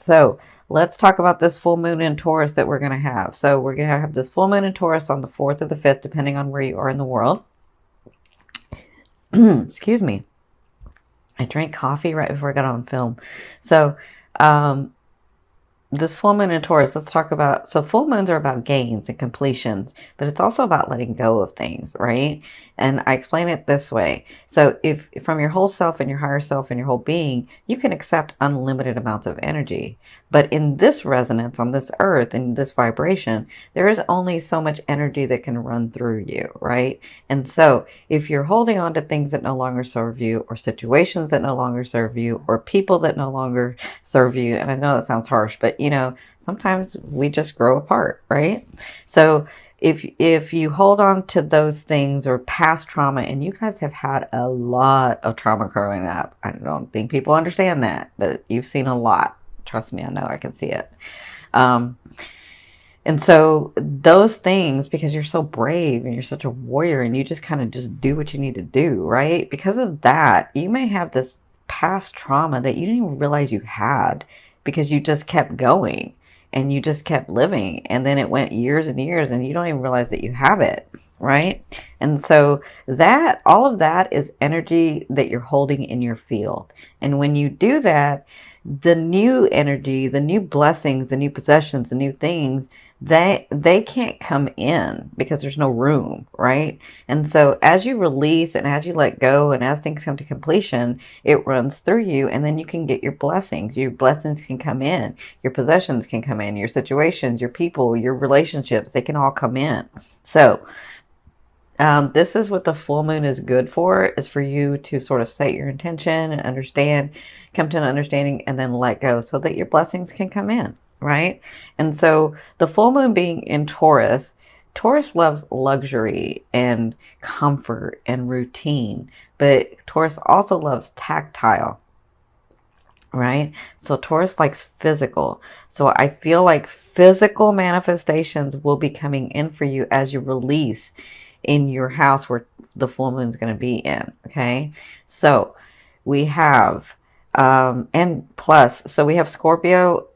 So let's talk about this full moon in Taurus that we're going to have. So we're going to have this full moon in Taurus on the 4th or the 5th, depending on where you are in the world. Excuse me. I drank coffee right before I got on film. So, this full moon in Taurus, let's talk about, so full moons are about gains and completions, but it's also about letting go of things, right? And I explain it this way. So if from your whole self and your higher self and your whole being, you can accept unlimited amounts of energy. But in this resonance on this earth, in this vibration, there is only so much energy that can run through you, right? And so if you're holding on to things that no longer serve you, or situations that no longer serve you, or people that no longer serve you, and I know that sounds harsh, but sometimes we just grow apart, right? So if you hold on to those things or past trauma, and you guys have had a lot of trauma growing up, I don't think people understand that, but you've seen a lot. Trust me, I know, I can see it. And so those things, because you're so brave and you're such a warrior and you just kind of just do what you need to do, right? Because of that, you may have this past trauma that you didn't even realize you had, because you just kept going and you just kept living. And then it went years and years and you don't even realize that you have it, right? And so that, all of that is energy that you're holding in your field. And when you do that, the new energy, the new blessings, the new possessions, the new things, they can't come in because there's no room, right? And so as you release and as you let go and as things come to completion, it runs through you, and then you can get your blessings. Your blessings can come in, your possessions can come in, your situations, your people, your relationships, they can all come in. So this is what the full moon is good for, is for you to sort of set your intention and understand, come to an understanding, and then let go so that your blessings can come in, right? And so the full moon being in Taurus, Taurus loves luxury and comfort and routine, but Taurus also loves tactile, right? So Taurus likes physical. So I feel like physical manifestations will be coming in for you as you release in your house where the full moon is going to be in. Okay, so we have and plus, so we have Scorpio,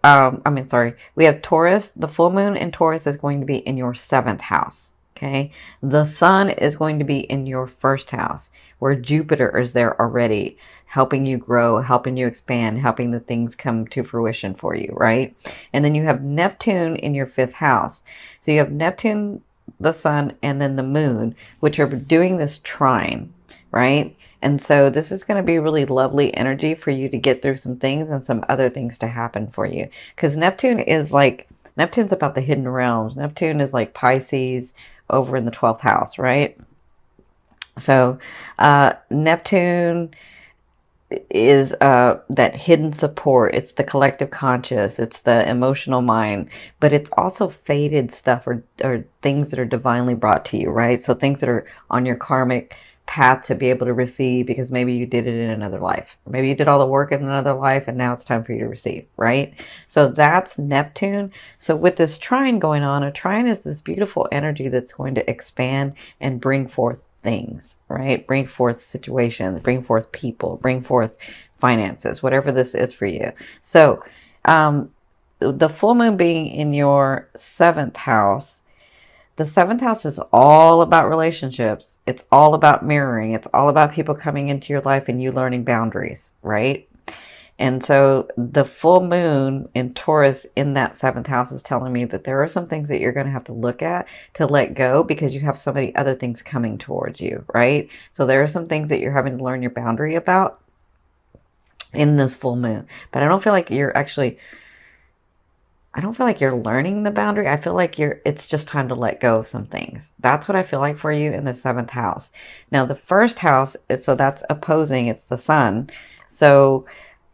we have Taurus. The full moon in Taurus is going to be in your 7th house. Okay, the sun is going to be in your 1st house, where Jupiter is there already, helping you grow, helping you expand, helping the things come to fruition for you, right? And then you have Neptune in your 5th house. So you have Neptune, the sun, and then the moon, which are doing this trine, right? And so this is going to be really lovely energy for you to get through some things and some other things to happen for you. Because Neptune's about the hidden realms. Neptune is like Pisces over in the 12th house, right? So Neptune is that hidden support. It's the collective conscious, it's the emotional mind, but it's also fated stuff or things that are divinely brought to you, right? So things that are on your karmic path to be able to receive, because maybe you did it in another life, or maybe you did all the work in another life and now it's time for you to receive, right? So that's Neptune. So with this trine going on, a trine is this beautiful energy that's going to expand and bring forth things, right? Bring forth situations, bring forth people, bring forth finances, whatever this is for you. So the full moon being in your 7th house, the 7th house is all about relationships. It's all about mirroring. It's all about people coming into your life and you learning boundaries, right? And so the full moon in Taurus in that 7th house is telling me that there are some things that you're going to have to look at to let go, because you have so many other things coming towards you, right? So there are some things that you're having to learn your boundary about in this full moon. But I don't feel like you're learning the boundary. I feel like it's just time to let go of some things. That's what I feel like for you in the 7th house. Now the 1st house, so that's opposing, it's the sun. So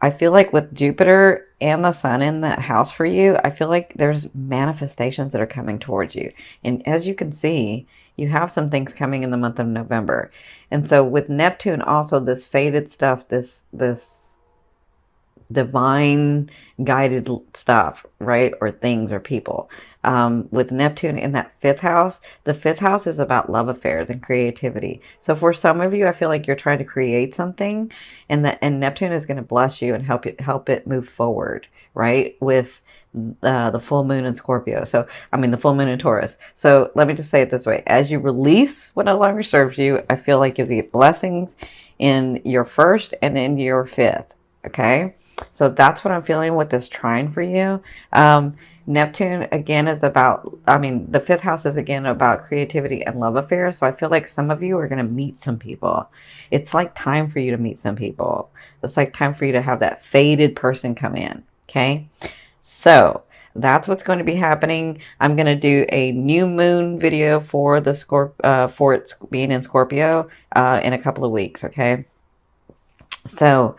I feel like with Jupiter and the sun in that house for you, I feel like there's manifestations that are coming towards you. And as you can see, you have some things coming in the month of November. And so with Neptune also, this fated stuff, this divine guided stuff, right? Or things or people. With Neptune in that 5th house, the 5th house is about love affairs and creativity. So for some of you, I feel like you're trying to create something, and Neptune is going to bless you and help it move forward, right? With the full moon in Scorpio. So, I mean, the full moon in Taurus. So let me just say it this way. As you release what no longer serves you, I feel like you'll get blessings in your first and in your fifth. Okay. So that's what I'm feeling with this trine for you. Neptune again is about, I mean, the fifth house is again about creativity and love affairs. So I feel like some of you are going to meet some people. It's like time for you to meet some people. It's like time for you to have that fated person come in. Okay. So that's what's going to be happening. I'm going to do a new moon video for the for it being in Scorpio in a couple of weeks. Okay. So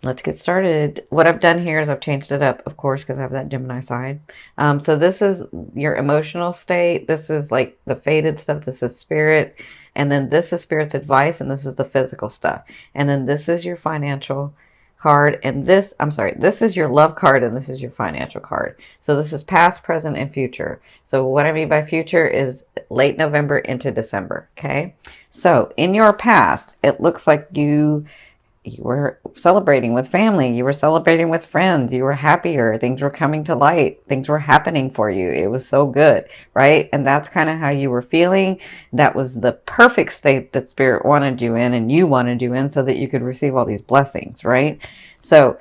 let's get started. What I've done here is I've changed it up, of course, because I have that Gemini side. So this is your emotional state. This is like the fated stuff. This is spirit. And then this is spirit's advice. And this is the physical stuff. And then this is your financial card. And this, I'm sorry, this is your love card. And this is your financial card. So this is past, present, and future. So what I mean by future is late November into December. Okay. So in your past, it looks like you were celebrating with family, you were celebrating with friends, you were happier, things were coming to light, things were happening for you. It was so good, right? And that's kind of how you were feeling. That was the perfect state that spirit wanted you in and you wanted you in so that you could receive all these blessings, right? So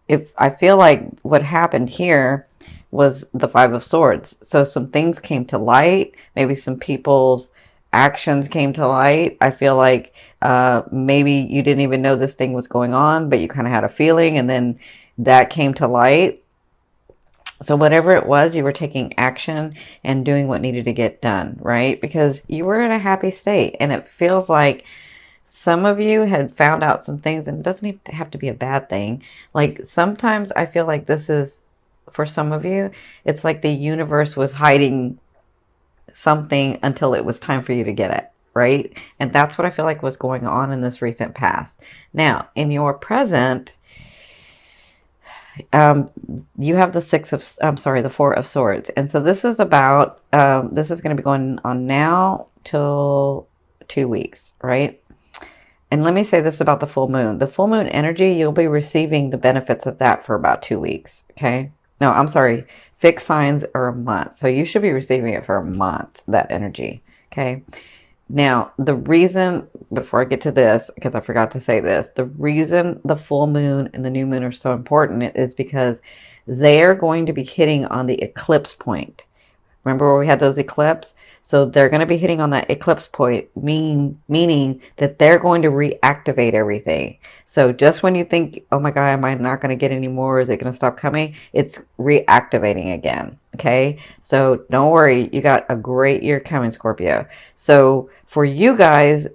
if I feel like what happened here was the Five of Swords. So some things came to light, maybe some people's actions came to light. I feel like maybe you didn't even know this thing was going on, but you kind of had a feeling, and then that came to light. So whatever it was, you were taking action and doing what needed to get done, right? Because you were in a happy state, and it feels like some of you had found out some things, and it doesn't even have to be a bad thing. Like sometimes I feel like this is, for some of you, it's like the universe was hiding something until it was time for you to get it, right? And that's what I feel like was going on in this recent past. Now, in your present, you have the Four of Swords. And so this is about, this is going to be going on now till 2 weeks, right? And let me say this about the full moon. The full moon energy, you'll be receiving the benefits of that for about 2 weeks, okay? No, I'm sorry. Fixed signs are a month. So you should be receiving it for a month, that energy. Okay. Now, the reason, before I get to this, because I forgot to say this, the reason the full moon and the new moon are so important is because they're going to be hitting on the eclipse point. Remember where we had those eclipses? So they're going to be hitting on that eclipse point, meaning that they're going to reactivate everything. So just when you think, oh my God, am I not going to get any more? Is it going to stop coming? It's reactivating again. Okay. So don't worry. You got a great year coming, Scorpio. So for you guys,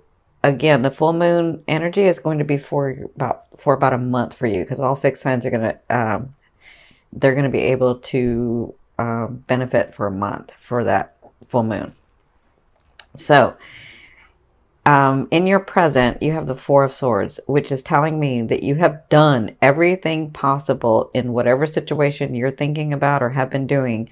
again, the full moon energy is going to be for about a month for you, because all fixed signs are going to, they're going to be able to benefit for a month for that full moon. So in your present, you have the Four of Swords, which is telling me that you have done everything possible in whatever situation you're thinking about or have been doing.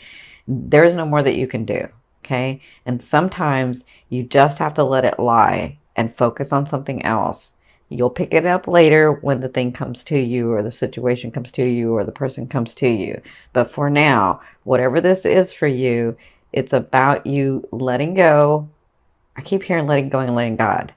There's no more that you can do. Okay. And sometimes you just have to let it lie and focus on something else. You'll pick it up later when the thing comes to you, or the situation comes to you, or the person comes to you. But for now, whatever this is for you, it's about you letting go. I keep hearing letting go and letting God.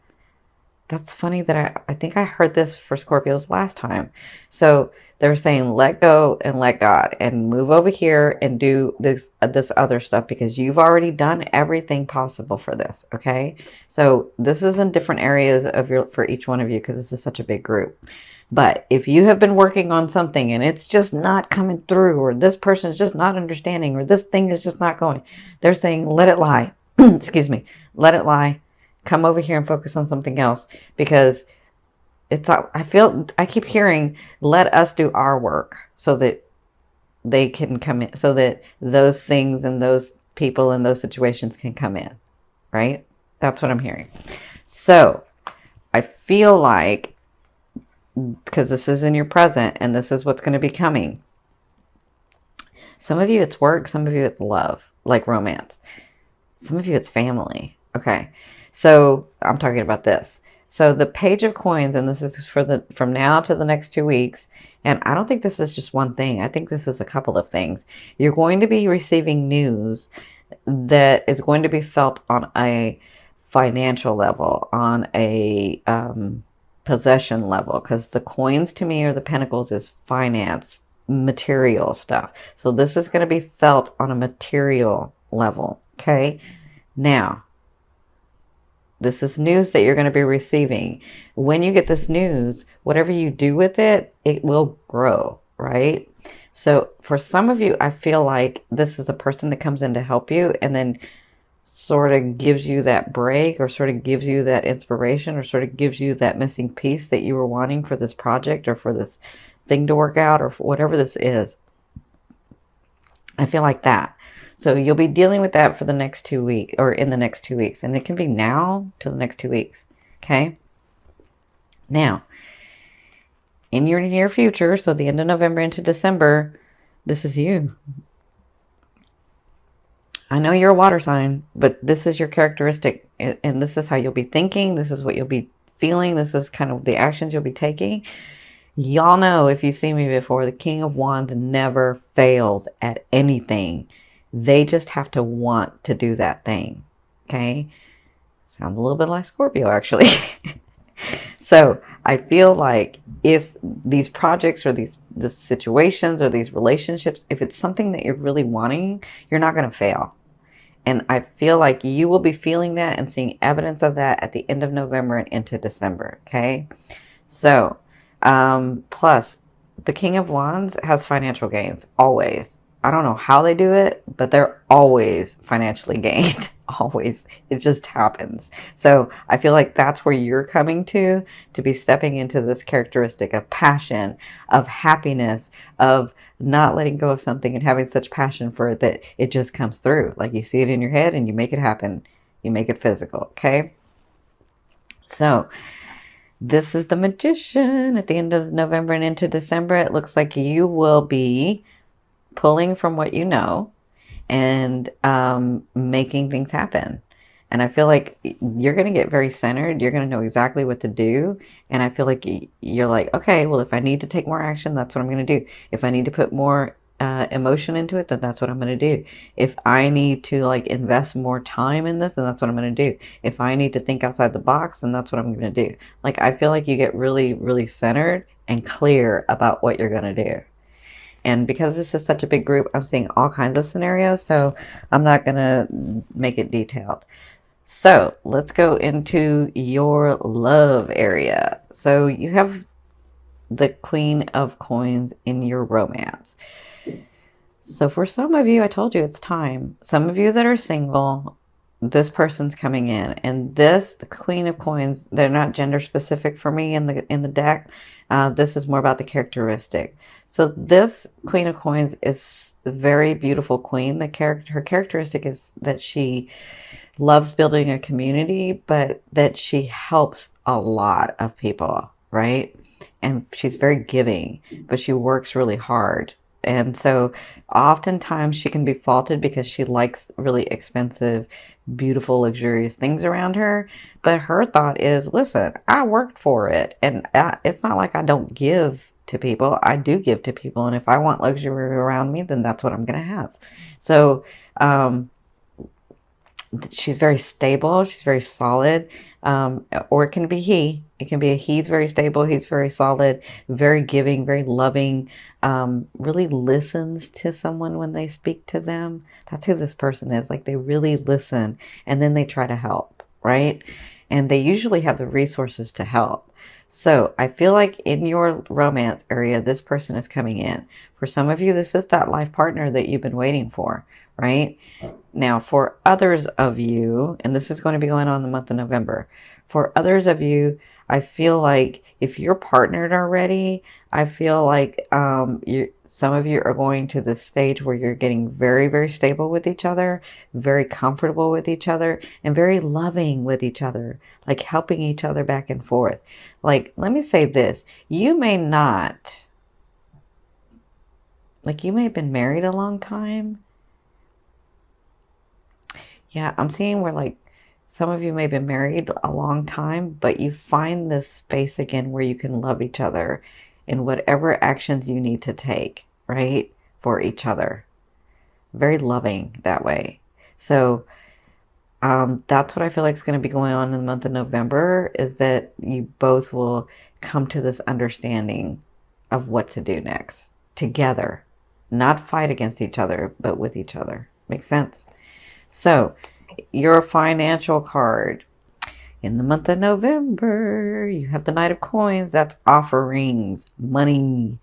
That's funny that I think I heard this for Scorpios last time. So they're saying let go and let God, and move over here and do this other stuff, because you've already done everything possible for this. Okay. So this is in different areas for each one of you, because this is such a big group. But if you have been working on something and it's just not coming through, or this person is just not understanding, or this thing is just not going, they're saying let it lie. Excuse me. Let it lie. Come over here and focus on something else, because I keep hearing, let us do our work so that they can come in, so that those things and those people and those situations can come in, right? That's what I'm hearing. So I feel like, because this is in your present and this is what's going to be coming. Some of you it's work, some of you it's love, like romance. Some of you it's family. Okay. So I'm talking about this. So the Page of Coins, and this is for the from now to the next 2 weeks, and I don't think this is just one thing. I think this is a couple of things. You're going to be receiving news that is going to be felt on a financial level, on a possession level, because the coins to me, or the pentacles, is finance, material stuff. So this is going to be felt on a material level. Okay. Now, this is news that you're going to be receiving. When you get this news, whatever you do with it, it will grow, right? So for some of you, I feel like this is a person that comes in to help you and then sort of gives you that break, or sort of gives you that inspiration, or sort of gives you that missing piece that you were wanting for this project, or for this thing to work out, or for whatever this is. I feel like that. So you'll be dealing with that for the next 2 weeks, or in the next 2 weeks. And it can be now to the next 2 weeks. Okay. Now, in your near future, so the end of November into December, this is you. I know you're a water sign, but this is your characteristic. And this is how you'll be thinking. This is what you'll be feeling. This is kind of the actions you'll be taking. Y'all know, if you've seen me before, the King of Wands never fails at anything. They just have to want to do that thing. Okay? Sounds a little bit like Scorpio, actually. So I feel like if these projects, or these situations, or these relationships, if it's something that you're really wanting, you're not going to fail. And I feel like you will be feeling that and seeing evidence of that at the end of November and into December. Okay? So, plus, the King of Wands has financial gains, always. I don't know how they do it, but they're always financially gained. Always. It just happens. So I feel like that's where you're coming to be stepping into this characteristic of passion, of happiness, of not letting go of something and having such passion for it that it just comes through. Like you see it in your head and you make it happen. You make it physical. Okay? So this is the Magician at the end of November and into December. It looks like you will be pulling from what you know and making things happen. And I feel like you're going to get very centered. You're going to know exactly what to do. And I feel like you're like, okay, well, if I need to take more action, that's what I'm going to do. If I need to put more emotion into it, then that's what I'm going to do. If I need to like invest more time in this, then that's what I'm going to do. If I need to think outside the box, then that's what I'm going to do. Like, I feel like you get really, really centered and clear about what you're going to do. And because this is such a big group, I'm seeing all kinds of scenarios, so I'm not going to make it detailed. So let's go into your love area. So you have the Queen of Coins in your romance. So for some of you, I told you it's time. Some of you that are single, this person's coming in. And this, the Queen of Coins, they're not gender specific for me in the deck. This is more about the characteristic. So this Queen of Coins is a very beautiful queen. Her characteristic is that she loves building a community, but that she helps a lot of people, right? And she's very giving, but she works really hard. And so oftentimes she can be faulted because she likes really expensive, beautiful, luxurious things around her. But her thought is, listen, I worked for it. And it's not like I don't give to people. I do give to people. And if I want luxury around me, then that's what I'm going to have. So she's very stable. She's very solid. Or it can be he. It can be a he's very stable. He's very solid, very giving, very loving, really listens to someone when they speak to them. That's who this person is. Like, they really listen and then they try to help, right? And they usually have the resources to help. So I feel like in your romance area, this person is coming in. For some of you, this is that life partner that you've been waiting for, right? Now, for others of you, and this is going to be going on the month of November, for others of you, I feel like if you're partnered already, I feel like some of you are going to this stage where you're getting very, very stable with each other, very comfortable with each other, and very loving with each other, like helping each other back and forth. Like, let me say this, you may not, like, you may have been married a long time. Yeah, I'm seeing where, like, Some of you may have been married a long time, but you find this space again where you can love each other in whatever actions you need to take, right? For each other. Very loving that way. So that's what I feel like is going to be going on in the month of November, is that you both will come to this understanding of what to do next together. Not fight against each other, but with each other. Makes sense? So, your financial card. In the month of November, you have the Knight of Coins. That's offerings, money,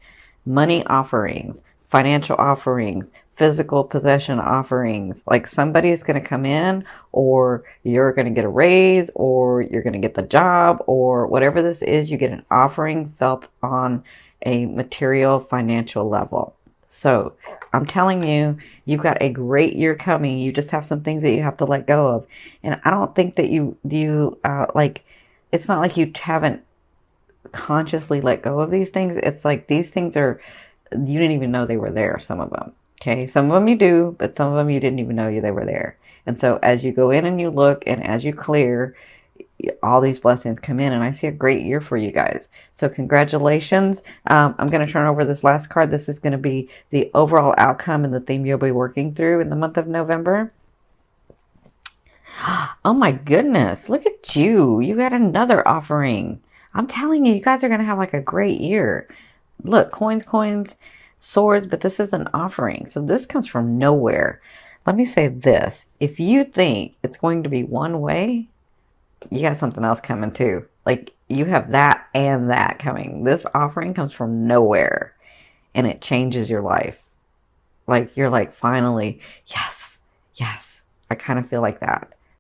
money offerings, financial offerings, physical possession offerings. Like somebody's going to come in, or you're going to get a raise, or you're going to get the job, or whatever this is, you get an offering felt on a material financial level. So I'm telling you, you've got a great year coming. You just have some things that you have to let go of. And I don't think that like, it's not like you haven't consciously let go of these things. It's like these things are, you didn't even know they were there, some of them. Okay. Some of them you do, but some of them you didn't even know they were there. And so as you go in and you look and as you clear, all these blessings come in, and I see a great year for you guys. So congratulations. I'm going to turn over this last card. This is going to be the overall outcome and the theme you'll be working through in the month of November. Oh my goodness. Look at you. You got another offering. I'm telling you, you guys are going to have like a great year. Look, coins, coins, swords, but this is an offering. So this comes from nowhere. Let me say this. If you think it's going to be one way, you got something else coming too. Like you have that and that coming. This offering comes from nowhere and it changes your life. Like you're like, finally, yes, yes. I kind of feel like that.